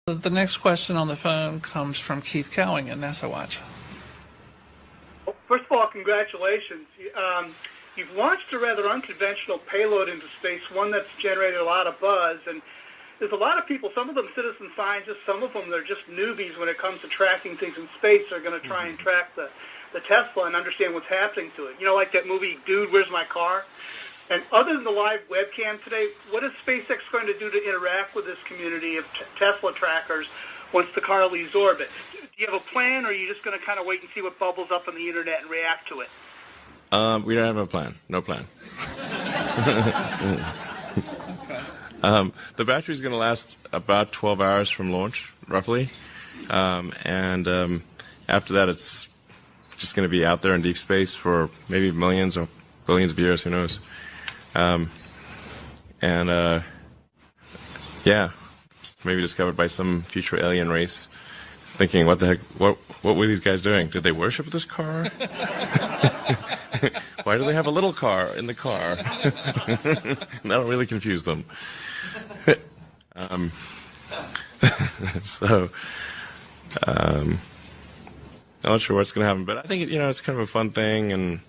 The next question on the phone comes from Keith Cowing at NASA Watch. First of all, congratulations. You've launched a rather unconventional payload into space, one that's generated a lot of buzz. And there's a lot of people, some of them citizen scientists, some of them they're just newbies when it comes to tracking things in space. They're going to try and track the Tesla and understand what's happening to it. You know, like that movie, Dude, Where's My Car? And other than the live webcam today, what is SpaceX going to do to interact with this community of Tesla trackers once the car leaves orbit? Do you have a plan, or are you just going to kind of wait and see what bubbles up on the internet and react to it? We don't have a plan. No plan. The battery's going to last about 12 hours from launch, roughly. And after that, it's just going to be out there in deep space for maybe millions or billions of years, who knows. Yeah, maybe discovered by some future alien race, thinking, what the heck, what were these guys doing? Did they worship this car? Why do they have a little car in the car? That'll really confuse them. I'm not sure what's going to happen, but I think, it's kind of a fun thing, and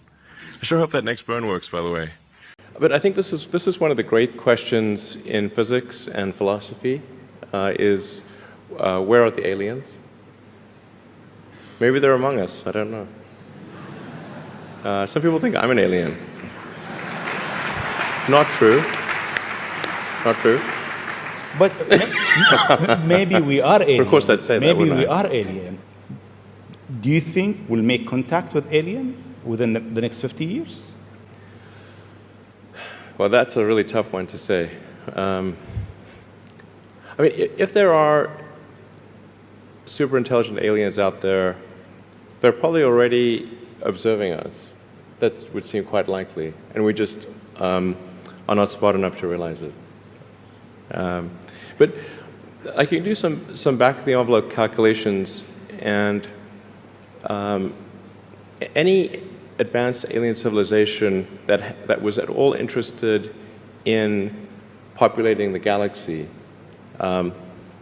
I sure hope that next burn works, by the way. But I think this is one of the great questions in physics and philosophy, is where are the aliens? Maybe they're among us, I don't know. Some people think I'm an alien. Not true. Not true. But maybe we are alien. Of course I'd say that, maybe wouldn't we I? are alien. Do you think we'll make contact with alien within the next 50 years? Well, that's a really tough one to say. I mean, if there are super intelligent aliens out there, they're probably already observing us. That would seem quite likely, and we just are not smart enough to realize it. But I can do some back-of-the-envelope calculations, and any advanced alien civilization that was at all interested in populating the galaxy,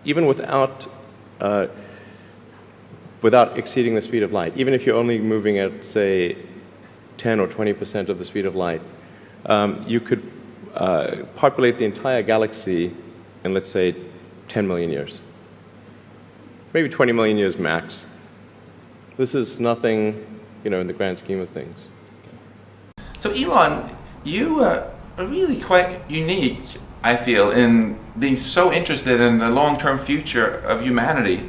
even without exceeding the speed of light, even if you're only moving at, say, 10 or 20% of the speed of light, you could populate the entire galaxy in, let's say, 10 million years. Maybe 20 million years max. This is nothing, in the grand scheme of things. So Elon, you are really quite unique, I feel, in being so interested in the long-term future of humanity.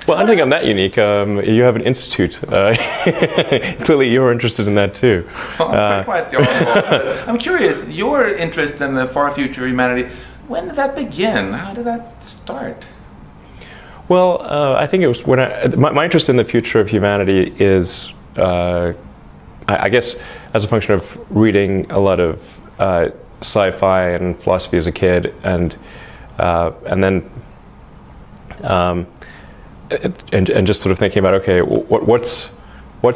Well, I don't think I'm that unique. You have an institute. Clearly, you're interested in that too. Quite the opposite. I'm curious, your interest in the far future of humanity, when did that begin? How did that start? Well, I think it was when my interest in the future of humanity is, I guess, as a function of reading a lot of sci-fi and philosophy as a kid, and then just sort of thinking about, okay, what's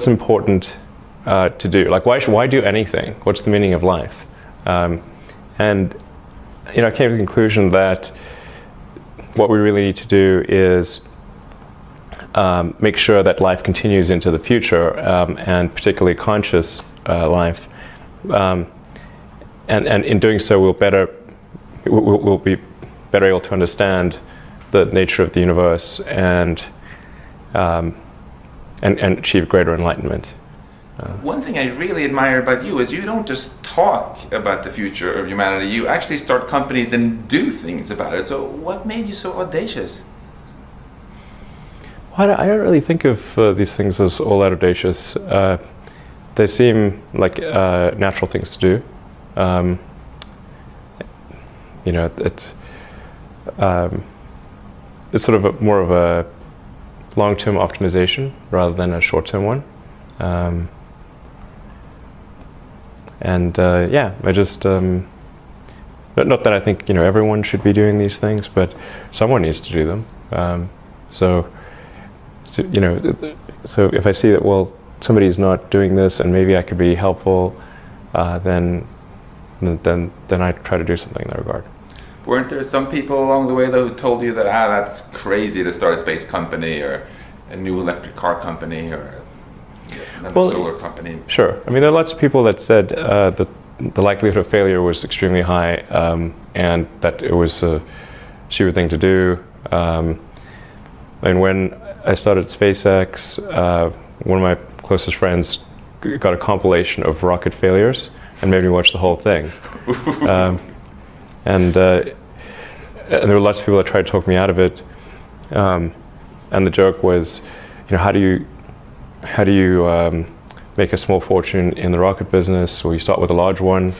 important to do? Like, why do anything? What's the meaning of life? And I came to the conclusion that what we really need to do is make sure that life continues into the future, and particularly conscious life. And in doing so, we'll be better able to understand the nature of the universe and achieve greater enlightenment. One thing I really admire about you is you don't just talk about the future of humanity, you actually start companies and do things about it. So what made you so audacious? Well, I don't really think of these things as all that audacious. They seem like natural things to do. It's sort of more of a long-term optimization rather than a short-term one. I just, not that I think, everyone should be doing these things, but someone needs to do them. So if I see that, well, somebody's not doing this and maybe I could be helpful, then I try to do something in that regard. Weren't there some people along the way though who told you that that's crazy to start a space company or a new electric car company or another solar company? Sure. I mean, there are lots of people that said that the likelihood of failure was extremely high, and that it was a stupid thing to do. And when I started SpaceX, one of my closest friends got a compilation of rocket failures and made me watch the whole thing. And there were lots of people that tried to talk me out of it. And the joke was, how do you make a small fortune in the rocket business? Well, you start with a large one.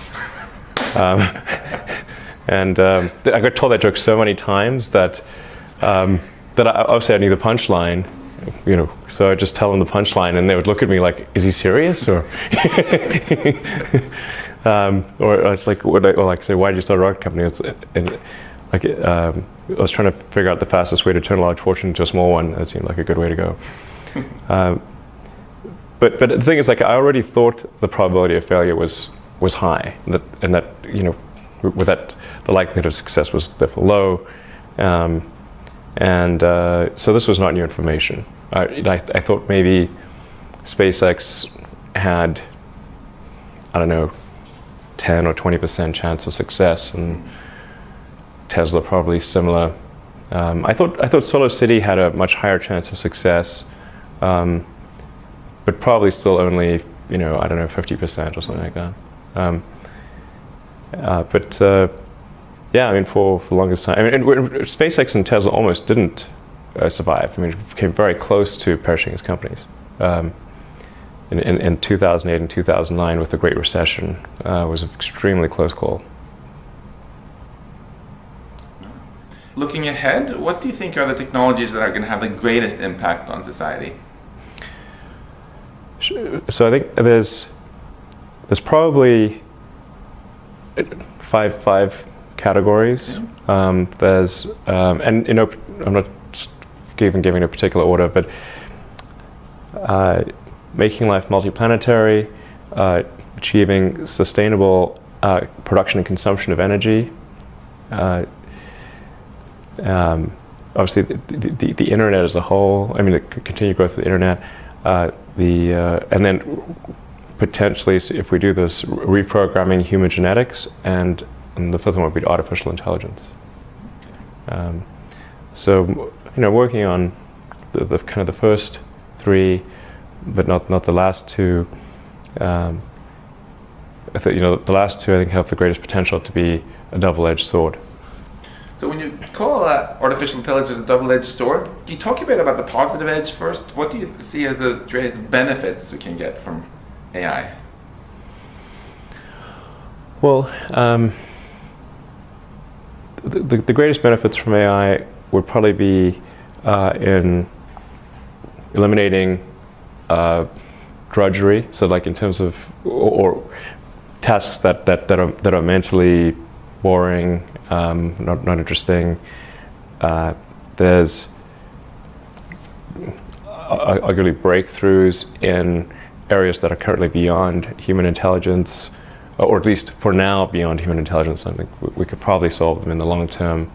And I got told that joke so many times that that obviously I knew the punchline. So I just tell them the punchline, and they would look at me like, "Is he serious?" Or it's like, say, "Why did you start a rocket company?" I was trying to figure out the fastest way to turn a large fortune into a small one. That seemed like a good way to go. But the thing is, I already thought the probability of failure was high, and that with that the likelihood of success was therefore low, so this was not new information. I thought maybe SpaceX had, I don't know, 10 or 20% chance of success, and Tesla probably similar. I thought Solar City had a much higher chance of success, but probably still only, I don't know, 50% or something like that. Yeah, I mean, for the longest time, SpaceX and Tesla almost didn't survive. It came very close to perishing as companies. In 2008 and 2009, with the Great Recession, was an extremely close call. Looking ahead, what do you think are the technologies that are going to have the greatest impact on society? So I think there's probably five categories. There's and I'm not even giving a particular order, but making life multiplanetary, achieving sustainable production and consumption of energy. Obviously, the internet as a whole. The continued growth of the internet. And then potentially, if we do this, reprogramming human genetics, and the fifth one would be artificial intelligence. So, working on the kind of the first three, but not the last two. I think the last two I think have the greatest potential to be a double-edged sword. So when you call artificial intelligence a double-edged sword, can you talk a bit about the positive edge first? What do you see as the greatest benefits we can get from AI? Well, the greatest benefits from AI would probably be in eliminating drudgery. So, like in terms of or tasks that are mentally boring, not interesting. There's arguably breakthroughs in areas that are currently beyond human intelligence, or at least for now beyond human intelligence. I think we could probably solve them in the long term,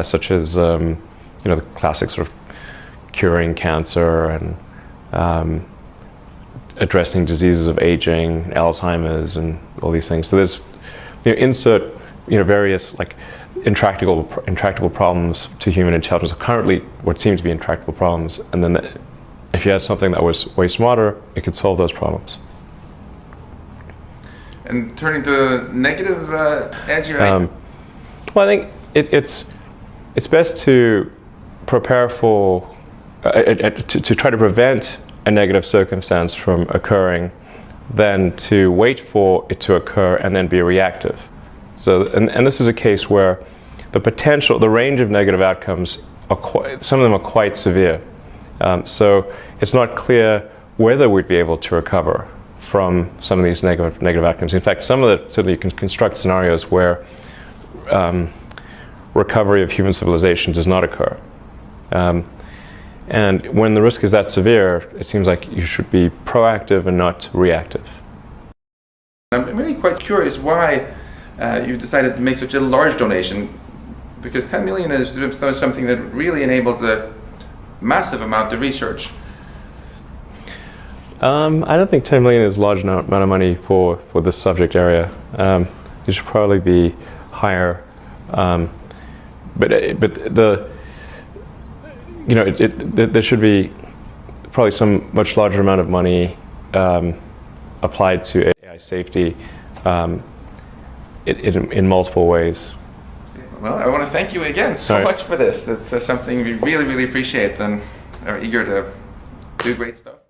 such as the classic sort of curing cancer and addressing diseases of aging, Alzheimer's, and all these things. So there's insert various like intractable problems to human intelligence, currently what seem to be intractable problems, and then if you had something that was way smarter, it could solve those problems. And turning to negative edge, right? Well, I think it's best to prepare for to try to prevent a negative circumstance from occurring than to wait for it to occur and then be reactive. So, and this is a case where the range of negative outcomes some of them are quite severe. So it's not clear whether we'd be able to recover from some of these negative outcomes. In fact, certainly you can construct scenarios where recovery of human civilization does not occur. And when the risk is that severe, it seems like you should be proactive and not reactive. I'm really quite curious why you decided to make such a large donation Because 10 million is something that really enables a massive amount of research. I don't think 10 million is a large amount of money for this subject area. It should probably be higher. But the there should be probably some much larger amount of money applied to AI safety in multiple ways. Well, I want to thank you again so much for this. It's something we really, really appreciate and are eager to do great stuff.